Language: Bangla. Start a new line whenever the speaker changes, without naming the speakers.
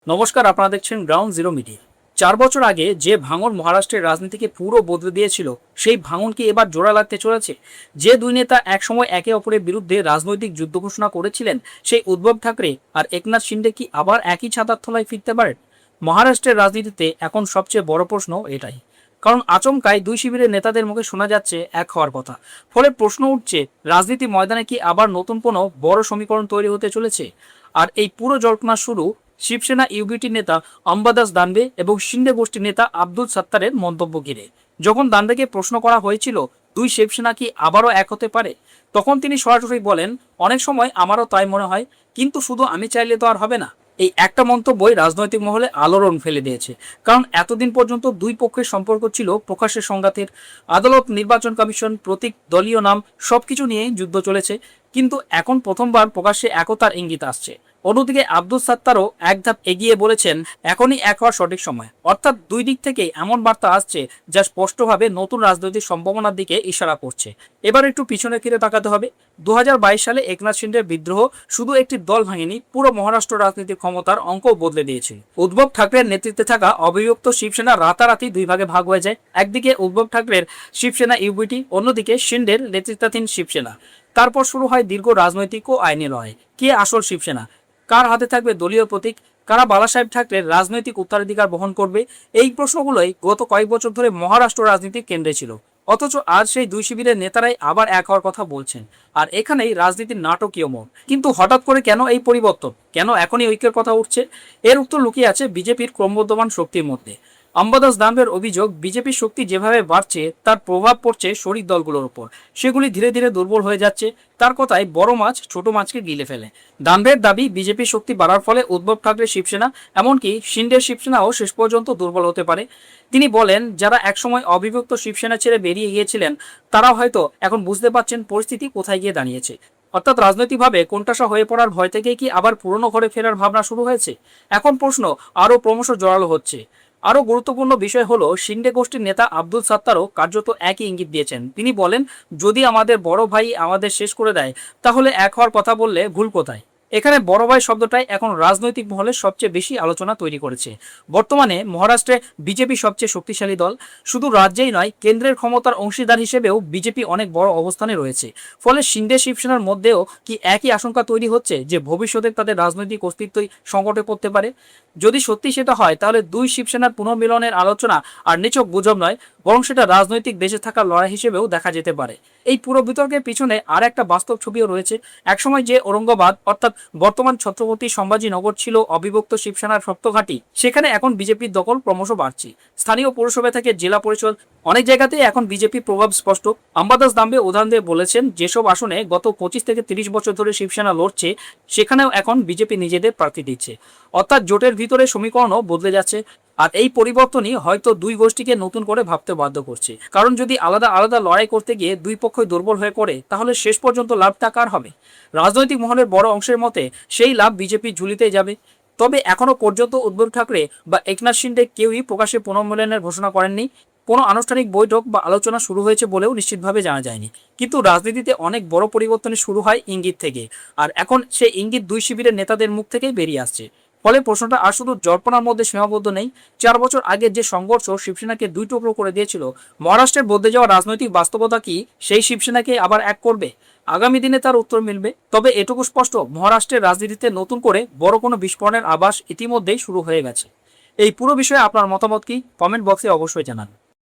নমস্কার, আপনারা দেখছেন গ্রাউন্ড জিরো মিডিয়া। 4 বছর আগে যে ভাঙন মহারাষ্ট্রের রাজনীতিকে পুরো বদলে দিয়েছিল, সেই ভাঙন কি এবার জোড়া লাগতে চলেছে? যে দুই নেতা একসময় একে অপরের বিরুদ্ধে রাজনৈতিক যুদ্ধ ঘোষণা করেছিলেন, সেই উদ্ধব ঠাকরে আর একনাথ শিন্ডে কি আবার একই ছাতার তলায় ফিরতে পারেন? মহারাষ্ট্রের রাজনীতিতে এখন সবচেয়ে বড় প্রশ্ন এটাই। কারণ আচমকাই দুই শিবিরের নেতাদের মুখে শোনা যাচ্ছে এক হওয়ার কথা। ফলে প্রশ্ন উঠছে, রাজনীতি ময়দানে কি আবার নতুন কোনো বড় সমীকরণ তৈরি হতে চলেছে? আর এই পুরো জল্পনা শুরু শিবসেনা ইউবিটি নেতা অম্বাদাস দানবে এবং শিন্ডে গোষ্ঠীর নেতা আব্দুল সাত্তারের মন্তব্য ঘিরে। যখন দানবেকে প্রশ্ন করা হয়েছিল দুই শিবসেনা কি আবারও এক হতে পারে, তখন তিনি সরাসরি বলেন, অনেক সময় আমারও তাই মনে হয়, কিন্তু শুধু আমি চাইলে তো আর হবে না। এই একটা মন্তব্যই রাজনৈতিক মহলে আলোড়ন ফেলে দিয়েছে। কারণ এতদিন পর্যন্ত দুই পক্ষের সম্পর্ক ছিল প্রকাশ্যে সংঘাতের। আদালত, নির্বাচন কমিশন, প্রতীক, দলীয় নাম সবকিছু নিয়েই যুদ্ধ চলেছে। কিন্তু এখন প্রথমবার প্রকাশ্যে একতার ইঙ্গিত আসছে। অন্যদিকে আব্দুল সাত্তারও এক ধাপ এগিয়ে বলেছেন, এখনই এক হওয়ার সঠিক সময়। অর্থাৎ দুই দিক থেকে এমন বার্তা আসছে যা স্পষ্টভাবে নতুন রাজনৈতিক সম্ভাবনার দিকে ইশারা করছে। এবার একটু পিছনে ফিরে তাকাতে হবে। 2022 সালে একনাথ শিন্ডের বিদ্রোহ শুধু একটি দল ভাঙেনি, পুরো মহারাষ্ট্র রাজনীতির ক্ষমতার অঙ্ক বদলে দিয়েছে। উদ্ধব ঠাকরের নেতৃত্বে থাকা অবিভক্ত শিবসেনা রাতারাতি দুই ভাগে ভাগ হয়ে যায়। একদিকে উদ্ধব ঠাকরের শিবসেনা ইউবিটি, অন্যদিকে শিন্ডের নেতৃত্বাধীন শিবসেনা। তারপর শুরু হয় দীর্ঘ রাজনৈতিক ও আইনি লড়াই। কে আসল শিবসেনা? কার হাতে থাকবে দলীয় প্রতীক? কারা বালাসাহেব ঠাকরের রাজনৈতিক উত্তরাধিকার বহন করবে? এই প্রশ্নগুলোই গত কয়েক বছর ধরে মহারাষ্ট্র রাজনীতির কেন্দ্রে ছিল। অথচ আজ সেই দুই শিবিরের নেতারাই আবার এক হওয়ার কথা বলছেন। আর এখানেই রাজনীতির নাটকীয় মোড়। কিন্তু হঠাৎ করে কেন এই পরিবর্তন? কেন এখনই ঐক্যের কথা উঠছে? এর উত্তর লুকিয়ে আছে বিজেপির ক্রমবর্ধমান শক্তির মধ্যে। অম্বাদাস দানবের অভিযোগ, বিজেপির শক্তি যেভাবে বাড়ছে তার প্রভাব পড়ছে শরিক দলগুলোর উপর। সেগুলি ধীরে ধীরে দুর্বল হয়ে যাচ্ছে। তার কথায় বড় মাছ ছোট মাছকে গিলে ফেলে। দানবের দাবি, বিজেপির শক্তি বাড়ার ফলে উদ্ধব ঠাকরে শিবসেনা, এমনকি শিন্ডের শিবসেনাও শেষ পর্যন্ত দুর্বল হতে পারে। তিনি বলেন, যারা একসময় অবিভক্ত শিবসেনা ছেড়ে বেরিয়ে গিয়েছিলেন, তারাও হয়তো এখন বুঝতে পারছেন পরিস্থিতি কোথায় গিয়ে দাঁড়িয়েছে। অর্থাৎ রাজনৈতিকভাবে কোণঠাসা হয়ে পড়ার ভয় থেকেই কি আবার পুরনো ঘরে ফেরার ভাবনা শুরু হয়েছে? এখন প্রশ্ন আরও ক্রমশ জোরালো হচ্ছে। আরও গুরুত্বপূর্ণ বিষয় হলো, শিন্ডে গোষ্ঠীর নেতা আব্দুল সাত্তারও কার্যত একই ইঙ্গিত দিয়েছেন। তিনি বলেন, যদি আমাদের বড় ভাই আমাদের শেষ করে দেয়, তাহলে এক হওয়ার কথা বললে ভুল কোথায়? এখানে বড় ভাই শব্দটাই এখন রাজনৈতিক মহলে সবচেয়ে বেশি আলোচনা তৈরি করেছে। বর্তমানে মহারাষ্ট্রে বিজেপি সবচেয়ে শক্তিশালী দল। শুধু রাজ্যেই নয়, কেন্দ্রের ক্ষমতার অংশীদার হিসেবেও বিজেপি অনেক বড় অবস্থানে রয়েছে। ফলে শিন্ডে শিবসেনার মধ্যেও কি একই আশঙ্কা তৈরি হচ্ছে যে ভবিষ্যতে তাদের রাজনৈতিক অস্তিত্বই সংকটে পড়তে পারে? যদি সত্যি সেটা হয়, তাহলে দুই শিবসেনার পুনর্মিলনের আলোচনা আর নিছক গুজব নয়, বরং সেটা রাজনৈতিক বেঁচে থাকার লড়াই হিসেবেও দেখা যেতে পারে। এই পুরো বিতর্কের পিছনে আর একটা বাস্তব ছবিও রয়েছে। একসময় যে ঔরঙ্গাবাদ, অর্থাৎ বর্তমান ছত্রপতি সম্ভাজিনগর ছিল অবিভক্ত শিবসেনার সপ্তঘাঁটি, সেখানে এখন বিজেপির দখল ক্রমশ বাড়ছে। স্থানীয় পৌরসভা থেকে জেলা পরিষদ, অনেক জায়গাতেই এখন বিজেপি প্রভাব স্পষ্ট। অম্বাদাস দানবে উদাহরণ দিয়ে বলেছেন, যেসব আসনে গত 25 থেকে 30 বছর ধরে শিবসেনা লড়ছে, সেখানেও এখন বিজেপি নিজেদের প্রার্থী দিচ্ছে। অর্থাৎ জোটের ভিতরে সমীকরণও বদলে যাচ্ছে। আর এই পরিবর্তনই হয়তো দুই গোষ্ঠীকে নতুন করে ভাবতে বাধ্য করছে। কারণ যদি আলাদা আলাদা লড়াই করতে গিয়ে দুই পক্ষই দুর্বল হয়ে পড়ে, তাহলে শেষ পর্যন্ত লাভটা কার হবে? রাজনৈতিক মহলের বড় অংশের মতে সেই লাভ বিজেপির ঝুলিতেই যাবে। তবে এখনো পর্যন্ত উদ্ধব ঠাকরে বা একনাথ শিন্ডে কেউই প্রকাশ্যে পুনর্মিলনের ঘোষণা করেননি। কোনো আনুষ্ঠানিক বৈঠক বা আলোচনা শুরু হয়েছে বলেও নিশ্চিতভাবে জানা যায়নি। কিন্তু রাজনীতিতে অনেক বড় পরিবর্তনের শুরু হয় ইঙ্গিত থেকে। আর এখন সেই ইঙ্গিত দুই শিবিরের নেতাদের মুখ থেকেই বেরিয়ে আসছে। ফলে প্রশ্নটা আর শুধু জল্পনার মধ্যে সীমাবদ্ধ নেই। 4 বছর আগের যে সংঘর্ষ শিবসেনাকে দুই টুকরো করে দিয়েছিল, মহারাষ্ট্রের বদলে যাওয়া রাজনৈতিক বাস্তবতা কি সেই শিবসেনাকে আবার এক করবে? আগামী দিনে তার উত্তর মিলবে। তবে এটুকু স্পষ্ট, মহারাষ্ট্রের রাজনীতিতে নতুন করে বড় কোনো বিস্ফোরণের আভাস ইতিমধ্যেই শুরু হয়ে গেছে। এই পুরো বিষয়ে আপনার মতামত কি? কমেন্ট বক্সে অবশ্যই জানান।